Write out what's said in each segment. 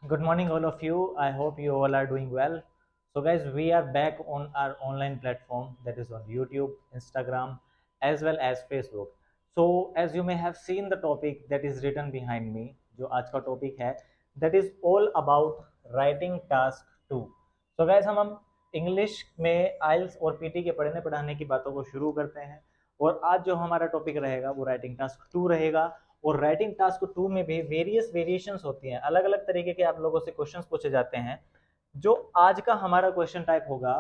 Good morning, all of you. I hope you all are doing well. So, guys, we are back on our online platform that is on YouTube, Instagram, as well as Facebook. So, as you may have seen the topic that is written behind me, जो आज का topic है, that is all about writing task 2. So, guys, हम English में आइल्स और PT के पढ़ने पढ़ाने की बातों को शुरू करते हैं और आज जो हमारा टॉपिक रहेगा वो राइटिंग टास्क 2 रहेगा। और राइटिंग टास्क 2 में भी वेरियस वेरिएशंस होती हैं, अलग अलग तरीके के आप लोगों से क्वेश्चंस पूछे जाते हैं। जो आज का हमारा क्वेश्चन टाइप होगा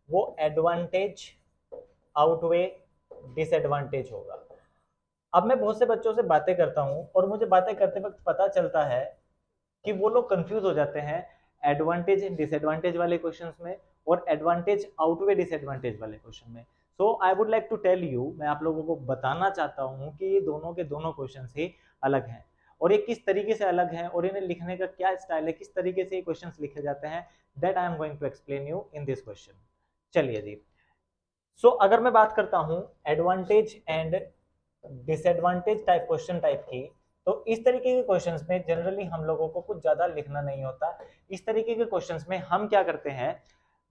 वो एडवांटेज आउटवे डिसएडवांटेज होगा। अब मैं बहुत से बच्चों से बातें करता हूं और मुझे बातें करते वक्त पता चलता है कि वो लोग कंफ्यूज हो जाते हैं एडवांटेज एंड डिसएडवांटेज वाले क्वेश्चंस में और एडवांटेज आउटवे डिसएडवांटेज वाले क्वेश्चन में। So I would like to tell you, मैं आप लोगों को बताना चाहता हूं कि ये दोनों के दोनों क्वेश्चंस ही अलग हैं और ये किस तरीके से अलग हैं और इन्हें लिखने का क्या स्टाइल है, किस तरीके से ये क्वेश्चंस लिखे जाते हैं, that I am going to explain you in this question. चलिए जी। सो अगर मैं बात करता हूं advantage and disadvantage type question type की, तो इस तरीके के क्वेश्चंस में जनरली हम लोगों को कुछ ज्यादा लिखना नहीं होता। इस तरीके के क्वेश्चंस में हम क्या करते हैं,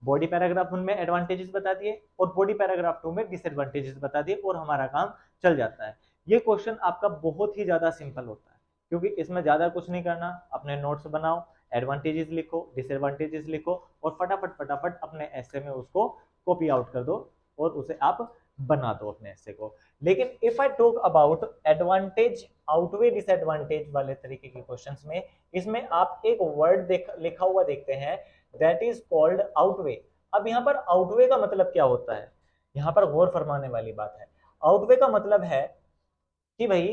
बॉडी पैराग्राफ उनमें एडवांटेजेस बता दिए और बॉडी पैराग्राफ 2 में डिसएडवांटेजेस बता दिए और हमारा काम चल जाता है। ये क्वेश्चन आपका बहुत ही ज्यादा सिंपल होता है क्योंकि इसमें ज्यादा कुछ नहीं करना, अपने नोट्स बनाओ, एडवांटेजेस लिखो, डिसएडवांटेजेस लिखो और फटाफट फटाफट अपने ऐसे में उसको कॉपी आउट कर दो और उसे आप बना दो अपने ऐसे को। लेकिन if I talk about advantage outweigh disadvantage वाले तरीके के क्वेश्चंस में, इसमें आप एक वर्ड लिखा हुआ देखते हैं दैट इज कॉल्ड आउटवे। अब यहाँ पर आउटवे का मतलब क्या होता है, यहाँ पर गौर फरमाने वाली बात है। आउटवे का मतलब है कि भाई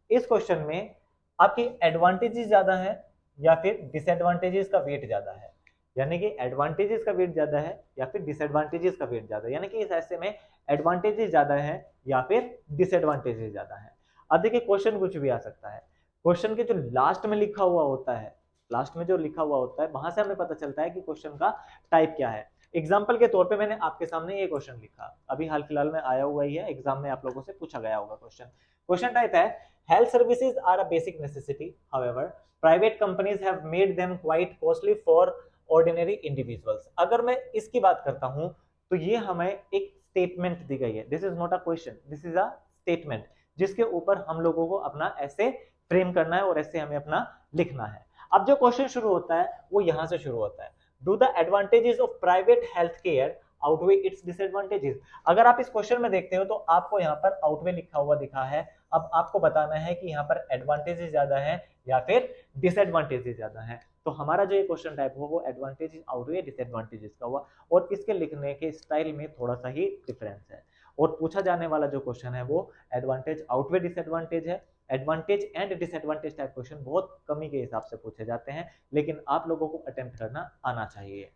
इस क्वेश्चन में आपकी एडवांटेजेस ज्यादा है या फिर डिसएडवांटेजेस का वेट ज्यादा है, यानी कि एडवांटेजेस का वेट ज्यादा है या फिर डिसएडवांटेजेस का वेट ज्यादा है, यानी कि इस ऐसे में एडवांटेजेस ज्यादा है या फिर डिसएडवांटेजेस ज्यादा है। अब देखिए क्वेश्चन कुछ भी आ सकता है, क्वेश्चन के जो लास्ट में लिखा हुआ होता है, लास्ट में जो लिखा हुआ होता है वहां से हमें पता चलता है कि क्वेश्चन का टाइप क्या है। एग्जाम्पल के तौर पे मैंने आपके सामने ये क्वेश्चन लिखा, अभी हाल फिलहाल में आया हुआ ही है, एग्जाम में आप लोगों से पूछा गया होगा क्वेश्चन। क्वेश्चन टाइप है health services are a basic necessity, however private companies have made them quite costly for ordinary individuals. अगर मैं इसकी बात करता हूं तो ये हमें एक स्टेटमेंट दी गई है, this is not a question, this is a statement, जिसके ऊपर हम लोगों को अपना ऐसे फ्रेम करना है और ऐसे हमें अपना लिखना है। अब जो क्वेश्चन शुरू होता है वो यहां से शुरू होता है, do the advantages of private health care outweigh it's disadvantages. अगर आप इस क्वेश्चन में देखते हो तो आपको यहाँ पर आउटवे लिखा हुआ दिखा है। अब आपको बताना है कि यहाँ पर एडवांटेजेस ज्यादा है या फिर डिसएडवांटेजेस ज्यादा है। तो हमारा जो ये क्वेश्चन टाइप हो वो एडवांटेजेस आउटवे डिसएडवांटेजेस का हुआ और इसके लिखने के स्टाइल में थोड़ा सा ही डिफरेंस है। और पूछा जाने वाला जो क्वेश्चन है वो एडवांटेज आउटवे डिसएडवांटेज है। Advantage and disadvantage type question बहुत कमी के हिसाब से पूछे जाते हैं, लेकिन आप लोगों को अटेम्प्ट करना आना चाहिए।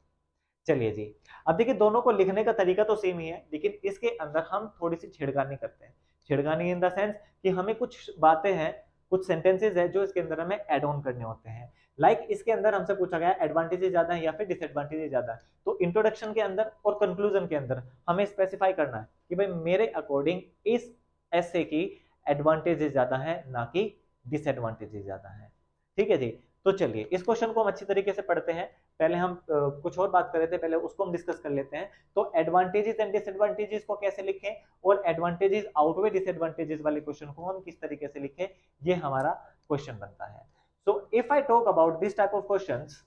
चलिए जी। अब देखिए दोनों को लिखने का तरीका तो सेम ही है, लेकिन इसके अंदर हम थोड़ी सी छेड़खानी करते हैं। छेड़खानी इन द सेंस कि हमें कुछ बातें हैं, कुछ सेंटेंसेस है जो इसके अंदर हमें ऐड ऑन करने होते हैं। लाइक इसके अंदर हमसे पूछा गया एडवांटेजेस ज्यादा है या फिर डिसएडवांटेजेस ज्यादा है, तो इंट्रोडक्शन के अंदर और कंक्लूजन के अंदर हमें स्पेसिफाई करना है कि भाई मेरे अकॉर्डिंग इस ऐसे की एडवांटेजेस ज्यादा है ना कि डिसएडवांटेजेस ज्यादा है। ठीक है जी। तो चलिए इस क्वेश्चन को हम अच्छी तरीके से पढ़ते हैं। पहले हम कुछ और बात कर रहे थे, पहले उसको हम डिस्कस कर लेते हैं। तो एडवांटेजेस एंड डिसएडवांटेजेस को कैसे लिखें और एडवांटेजेस आउटवे डिसएडवांटेजेस वाले क्वेश्चन को हम किस तरीके से लिखें, ये हमारा क्वेश्चन बनता है। So if I talk about this type of questions,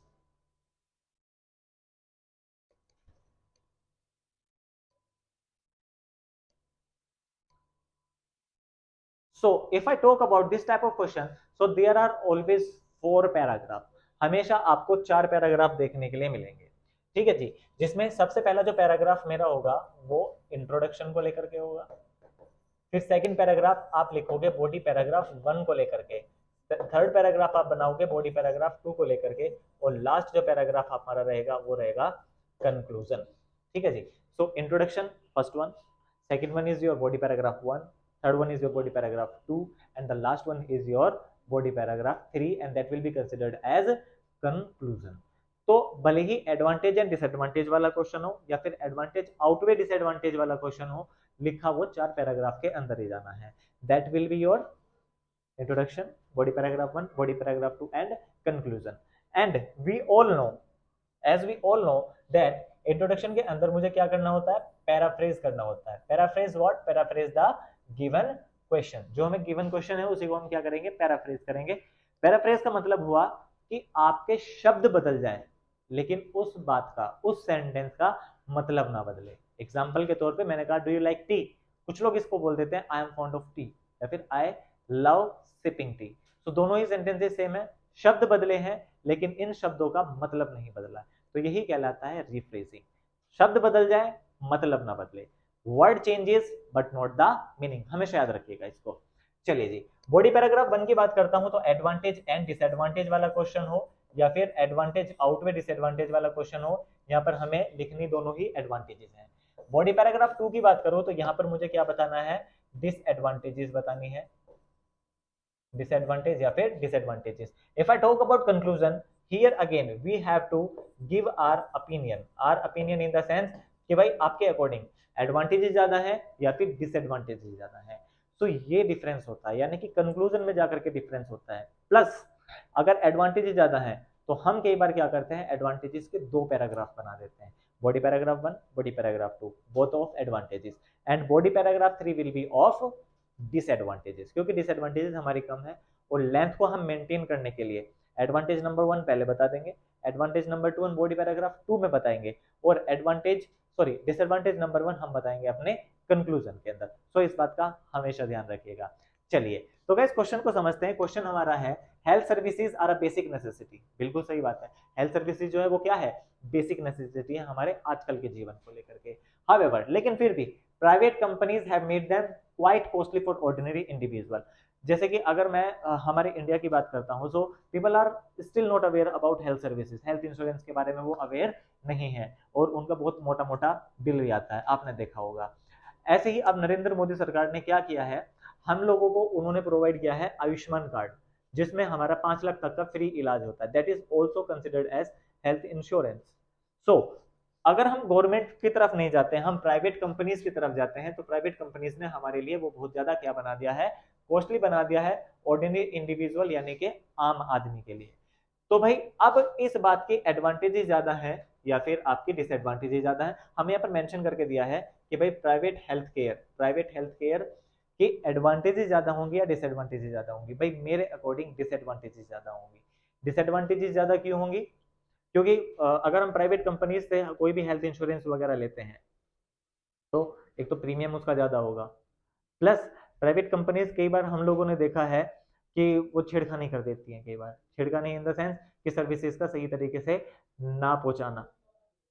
so if I talk about this type of question, so there are always 4 paragraph. हमेशा आपको 4 पैराग्राफ देखने के लिए मिलेंगे। ठीक है जी। जिसमें सबसे पहला जो पैराग्राफ मेरा होगा वो इंट्रोडक्शन को लेकर के होगा, फिर सेकंड पैराग्राफ आप लिखोगे बॉडी पैराग्राफ 1 को लेकर के, थर्ड पैराग्राफ आप बनाओगे बॉडी पैराग्राफ 2 को लेकर के, और लास्ट जो पैराग्राफ हमारा रहेगा वो रहेगा कंक्लूजन। ठीक है जी। So introduction first one, second one is your body paragraph 1, third one is your body paragraph 2, and the last one is your body paragraph 3, and that will be considered as conclusion। तो भले ही advantage and disadvantage वाला question हो या फिर advantage outweigh disadvantage वाला question हो, लिखा वो 4 पैराग्राफ के अंदर ही जाना है। That will be your introduction, body paragraph 1, body paragraph 2 and conclusion. And we all know, as we all know that introduction के अंदर मुझे क्या करना होता है, पैराफ्रेज करना होता है। Paraphrase what, paraphrase the given question. जो हमें गिवन क्वेश्चन है उसी को हम क्या करेंगे, पैराफ्रेज करेंगे। पैराफ्रेज का मतलब हुआ कि आपके शब्द बदल जाए लेकिन उस बात का, उस सेंटेंस का मतलब ना बदले। एग्जाम्पल के तौर पे मैंने कहा डू यू लाइक टी, कुछ लोग इसको बोल देते हैं I am fond of T, या फिर आई लव सिपिंग टी। तो दोनों ही सेंटेंसेस सेम है, शब्द बदले हैं लेकिन इन शब्दों का मतलब नहीं बदला। तो यही कहलाता है रिफ्रेजिंग। शब्द बदल जाए, मतलब ना बदले। Word changes but not the meaning, हमेशा याद रखिएगा इसको। चलिए जी, बॉडी पैराग्राफ 1 की बात करता हूं तो एडवांटेज एंड डिसएडवांटेज वाला क्वेश्चन हो या फिर एडवांटेज आउटवे डिसएडवांटेज वाला क्वेश्चन हो, यहाँ पर हमें लिखनी दोनों ही एडवांटेजेस हैं। बॉडी पैराग्राफ 2 की बात करो तो यहाँ पर मुझे क्या बताना है, डिसएडवांटेजेस बतानी है, डिसएडवांटेज या फिर disadvantages. If I talk about conclusion, here again we have to give our opinion in the sense कि भाई आपके अकॉर्डिंग एडवांटेजेस ज्यादा है या फिर डिसएडवांटेजेस ज्यादा है। तो ये डिफरेंस होता है, यानी कि कंक्लूजन में जाकर के डिफरेंस होता है। प्लस अगर एडवांटेजेस ज्यादा है तो हम कई बार क्या करते हैं, एडवांटेजेस के 2 पैराग्राफ बना देते हैं, body paragraph 1, body paragraph 2, both of advantages, and body paragraph 3 will be of disadvantages, क्योंकि डिसएडवांटेजेस हमारी कम है और लेंथ को हम मेंटेन करने के लिए एडवांटेज नंबर 1 पहले बता देंगे, एडवांटेज नंबर 2 हम बॉडी पैराग्राफ 2 में बताएंगे, और डिसएडवांटेज नंबर 1 हम बताएंगे अपने कंक्लूजन के अंदर। सो इस बात का हमेशा ध्यान रखिएगा। चलिए तो गाइस क्वेश्चन को समझते हैं। क्वेश्चन हमारा है health services are a basic necessity. बिल्कुल सही बात है, हेल्थ सर्विसेज जो है वो क्या है, बेसिक नेसेसिटी है हमारे आजकल के जीवन को लेकर के। हाउएवर, लेकिन फिर भी private companies have made them quite costly for ordinary individual. जैसे कि अगर मैं हमारे इंडिया की बात करता हूं, so people are still not aware about health services, health insurance के बारे में वो अवेयर नहीं है और उनका बहुत मोटा मोटा बिल भी आता है, आपने देखा होगा। ऐसे ही अब नरेंद्र मोदी सरकार ने क्या किया है, हम लोगों को उन्होंने प्रोवाइड किया है आयुष्मान कार्ड, जिसमें हमारा 5 लाख तक का फ्री इलाज होता है। That is also considered as health insurance. So अगर हम गवर्नमेंट की तरफ नहीं जाते हैं, हम प्राइवेट कंपनीज की तरफ जाते हैं, तो प्राइवेट कंपनीज ने हमारे लिए वो बहुत ज्यादा क्या बना दिया है, कॉस्टली बना दिया है ऑर्डिनरी इंडिविजुअल यानी कि आम आदमी के लिए। तो भाई अब इस बात की एडवांटेजेस ज्यादा है या फिर आपकी डिसएडवांटेजेस ज्यादा है, हमें यहाँ पर मेंशन करके दिया है कि भाई प्राइवेट हेल्थ केयर की एडवांटेजेस ज्यादा होंगी या डिसएडवांटेजेस ज्यादा होंगी। भाई मेरे अकॉर्डिंग डिसएडवांटेजेस ज्यादा होंगी। डिसएडवांटेजेस ज्यादा क्यों होंगी, क्योंकि अगर हम प्राइवेट कंपनीज से कोई भी हेल्थ इंश्योरेंस वगैरह लेते हैं तो एक तो प्रीमियम उसका ज्यादा होगा, प्लस प्राइवेट कंपनीज कई बार हम लोगों ने देखा है कि वो छेड़खानी कर देती हैं, कई बार छेड़खानी इन द सेंस कि सर्विसेज का सही तरीके से ना पहुंचाना।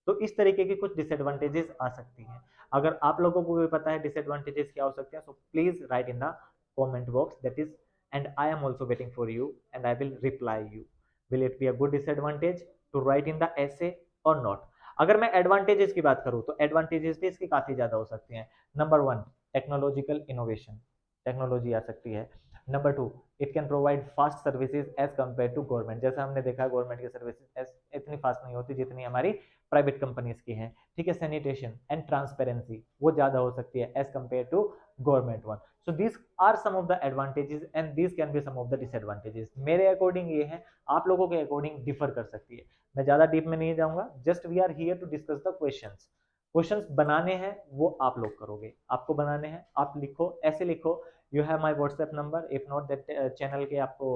तो इस तरीके की कुछ डिसएडवांटेजेस आ सकती हैं। अगर आप लोगों को भी पता है डिसएडवांटेजेस क्या हो सकते हैं, so please write in the comment box, that is, and I am also waiting for you and I will reply you. Will it be a good disadvantage to write in the essay और not. अगर मैं advantages की बात करूं तो advantages भी इसकी काफी ज्यादा हो सकती हैं। नंबर 1, टेक्नोलॉजिकल इनोवेशन, टेक्नोलॉजी आ सकती है। Number 2, it can provide fast services as compare to government. जैसा हमने देखा गवर्नमेंट की सर्विसेज इतनी फास्ट नहीं होती जितनी हमारी प्राइवेट कंपनीज की हैं। ठीक है, सैनिटेशन एंड ट्रांसपेरेंसी वो ज्यादा हो सकती है as compare to government one. So these are some of the advantages and these can be some of the disadvantages. मेरे अकॉर्डिंग ये है, आप लोगों के अकॉर्डिंग डिफर कर सकती है। मैं ज्यादा डीप में नहीं जाऊंगा, just we are here to discuss the questions. Questions बनाने हैं वो आप लोग करोगे, आपको बनाने हैं, आप लिखो, ऐसे लिखो, you have my WhatsApp number, if not that channel के आपको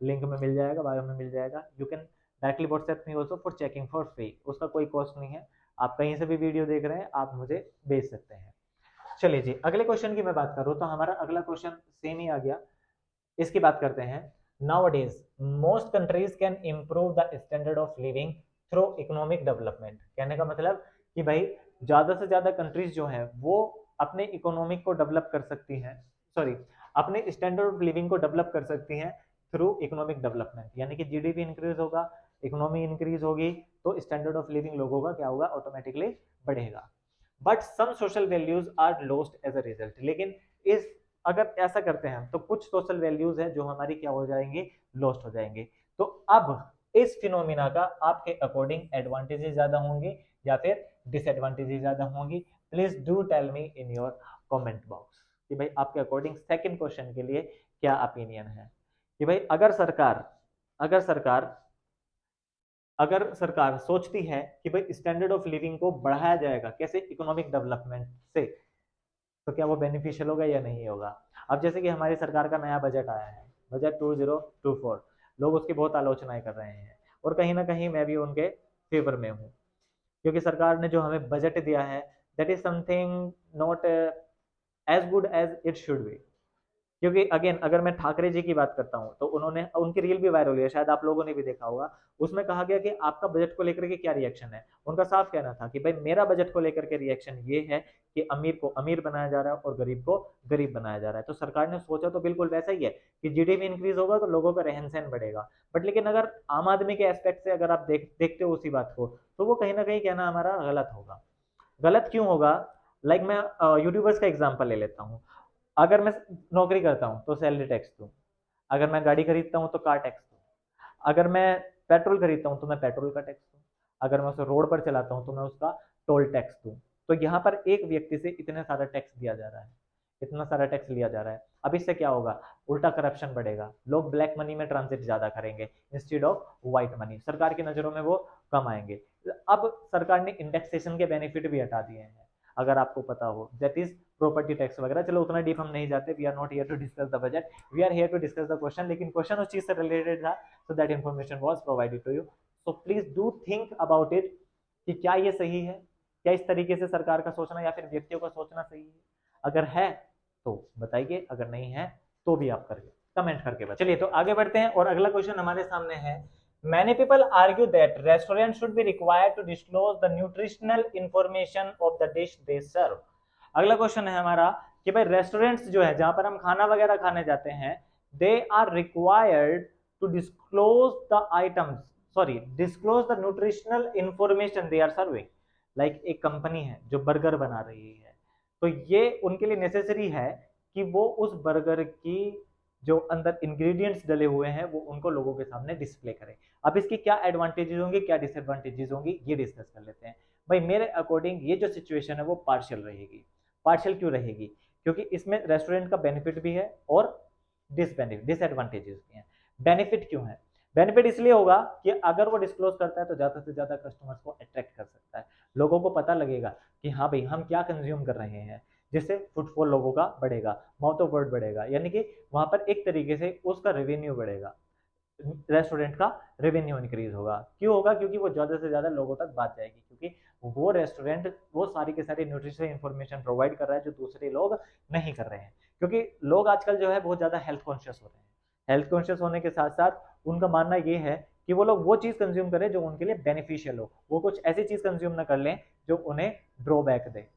लिंक में मिल जाएगा, बायो में मिल जाएगा। You can directly WhatsApp me also for checking for free, उसका कोई कॉस्ट नहीं है। आप कहीं से भी वीडियो देख रहे हैं आप मुझे भेज सकते हैं। चलिए जी, अगले क्वेश्चन की मैं बात करूँ तो हमारा अगला क्वेश्चन सेम ही आ गया, इसकी बात करते हैं। Nowadays, most countries can improve the standard of living through economic development। कहने का मतलब कि भाई ज्यादा से ज्यादा कंट्रीज जो हैं वो अपने इकोनॉमिक को डेवलप कर सकती हैं, सॉरी अपने स्टैंडर्ड ऑफ लिविंग को डेवलप कर सकती हैं थ्रू इकोनॉमिक डेवलपमेंट। यानी कि जीडीपी इंक्रीज होगा, इकोनॉमी इंक्रीज होगी, तो स्टैंडर्ड ऑफ लिविंग लोगों का क्या होगा, ऑटोमेटिकली बढ़ेगा। But some social values are lost as a result. लेकिन इस अगर ऐसा करते हैं तो कुछ सोशल वैल्यूज है जो हमारी क्या हो जाएंगे, लॉस्ट हो जाएंगे। तो अब इस फिनोमिना का आपके अकॉर्डिंग एडवांटेजेस ज्यादा होंगे या फिर डिसएडवांटेजेस ज्यादा होंगी। Please do tell me in your comment box कि भाई आपके अकॉर्डिंग सेकंड क्वेश्चन के लिए क्या ओपिनियन है कि भाई अगर सरकार अगर सरकार सोचती है कि भाई स्टैंडर्ड ऑफ लिविंग को बढ़ाया जाएगा कैसे, इकोनॉमिक डेवलपमेंट से, तो क्या वो बेनिफिशियल होगा या नहीं होगा। अब जैसे कि हमारी सरकार का नया बजट आया है, बजट 2024, लोग उसकी बहुत आलोचनाएं कर रहे हैं, और कहीं ना कहीं मैं भी उनके फेवर में हूँ, क्योंकि सरकार ने जो हमें बजट दिया है, that is something not as good as it should be. क्योंकि अगेन अगर मैं ठाकरे जी की बात करता हूँ, तो उन्होंने उनकी रील भी वायरल हुई है, शायद आप लोगों ने भी देखा होगा। उसमें कहा गया कि आपका बजट को लेकर के क्या रिएक्शन है। उनका साफ कहना था कि भाई मेरा बजट को लेकर के रिएक्शन ये है कि अमीर को अमीर बनाया जा रहा है और गरीब को गरीब बनाया जा रहा है। तो सरकार ने सोचा तो बिल्कुल वैसा ही है कि जीडीपी इंक्रीज होगा तो लोगों का रहन सहन बढ़ेगा। बट लेकिन अगर आम आदमी के एस्पेक्ट से अगर आप देखते हो उसी बात को, तो वो कहीं ना कहीं कहना हमारा गलत होगा। गलत क्यों होगा? लाइक मैं यूट्यूबर्स का एग्जांपल ले लेता हूँ। अगर मैं नौकरी करता हूँ तो सैलरी टैक्स दूँ, अगर मैं गाड़ी खरीदता हूँ तो कार टैक्स दूँ, अगर मैं पेट्रोल खरीदता हूँ तो मैं पेट्रोल का टैक्स दूँ, अगर मैं उसे रोड पर चलाता हूँ तो मैं उसका टोल टैक्स दूँ। तो यहाँ पर एक व्यक्ति से इतने सारा टैक्स दिया जा रहा है, इतना सारा टैक्स लिया जा रहा है। अब इससे क्या होगा? उल्टा करप्शन बढ़ेगा, लोग ब्लैक मनी में ट्रांजिट ज्यादा करेंगे इंस्टेड ऑफ व्हाइट मनी, सरकार की नजरों में वो कम आएंगे। अब सरकार ने इंडेक्सेशन के बेनिफिट भी हटा दिए हैं, अगर आपको पता हो, दैट इज प्रॉपर्टी टैक्स वगैरह। चलो उतना डीप हम नहीं जाते, we are not here to discuss the budget, we are here to discuss the question. लेकिन क्वेश्चन उस चीज से रिलेटेड था, so that information was provided to you. So please do think about it कि क्या ये सही है, क्या इस तरीके से सरकार का सोचना या फिर व्यक्तियों का सोचना सही है। अगर है तो बताइए, अगर नहीं है तो भी आप करके कमेंट करके बताइए। चलिए तो आगे बढ़ते हैं, और अगला क्वेश्चन हमारे सामने है, many people argue that restaurants should be required to disclose the nutritional information of the dish they serve। अगला क्वेश्चन है हमारा कि भाई रेस्टोरेंट्स जो है जहां पर हम खाना वगैरह खाने जाते हैं, they are required to disclose the items, sorry disclose the nutritional information they are serving. Like एक कंपनी है जो बर्गर बना रही है, तो ये उनके लिए नेसेसरी है कि वो उस बर्गर की जो अंदर इंग्रेडिएंट्स डले हुए हैं वो उनको लोगों के सामने डिस्प्ले करें। अब इसकी क्या एडवांटेजेस होंगे, क्या डिसएडवांटेजेस होंगी, ये डिस्कस कर लेते हैं। भाई मेरे अकॉर्डिंग ये जो सिचुएशन है वो पार्शियल रहेगी। पार्शियल क्यों रहेगी? क्योंकि इसमें रेस्टोरेंट का बेनिफिट भी है और डिसएडवांटेजेस भी हैं। बेनिफिट क्यों है? बेनिफिट इसलिए होगा कि अगर वो डिस्क्लोज करता है तो ज्यादा से ज्यादा कस्टमर्स को अट्रैक्ट कर सकता है, लोगों को पता लगेगा कि हाँ भाई हम क्या कंज्यूम कर रहे हैं, जिससे फुटफॉल लोगों का बढ़ेगा, माउथ ऑफ वर्ड बढ़ेगा, यानी कि वहां पर एक तरीके से उसका रेवेन्यू बढ़ेगा, रेस्टोरेंट का रेवेन्यू इंक्रीज होगा। क्यों होगा? क्योंकि वो ज्यादा से ज्यादा लोगों तक बात जाएगी, क्योंकि वो रेस्टोरेंट वो सारी के सारी न्यूट्रिशनल इंफॉर्मेशन प्रोवाइड कर रहा है जो दूसरे लोग नहीं कर रहे हैं। क्योंकि लोग आजकल जो है बहुत ज्यादा हेल्थ कॉन्शियस हो रहे हैं, हेल्थ कॉन्शियस होने के साथ साथ उनका मानना ये है कि वो लोग वो चीज कंज्यूम करें जो उनके लिए बेनिफिशियल हो, वो कुछ ऐसी चीज कंज्यूम ना कर लें जो उन्हें ड्रॉबैक दे।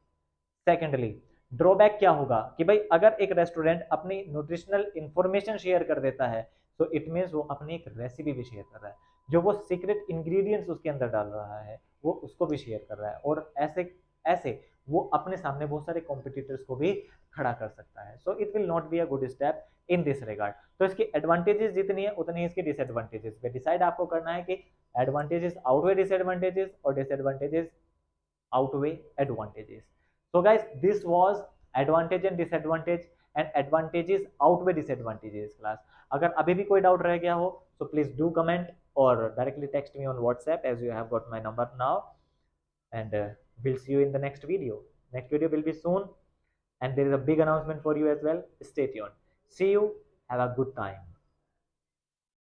सेकेंडली, ड्रॉबैक क्या होगा कि भाई अगर एक रेस्टोरेंट अपनी न्यूट्रिशनल इंफॉर्मेशन शेयर कर देता है, तो इट मीन्स वो अपनी एक रेसिपी भी शेयर कर रहा है, जो वो सीक्रेट इंग्रेडिएंट्स उसके अंदर डाल रहा है वो उसको भी शेयर कर रहा है, और ऐसे ऐसे वो अपने सामने बहुत सारे कॉम्पिटिटर्स को भी खड़ा कर सकता है। So it will not be a good step in this regard. तो इसकी एडवांटेजेस जितनी है उतनी इसकी डिसएडवांटेजेस पे डिसाइड आपको करना है कि एडवांटेजेस आउटवे डिसएडवांटेजेस और disadvantages outweigh advantages. So guys, this was advantage and disadvantage, and advantages outweigh disadvantages class। अगर अभी भी कोई डाउट रह गया हो तो प्लीज डू कमेंट और directly text me on WhatsApp as you have got my number now, and we'll see you in the next video। Next video will be soon, and there is a big announcement for you as well, stay tuned। See you, have a good time।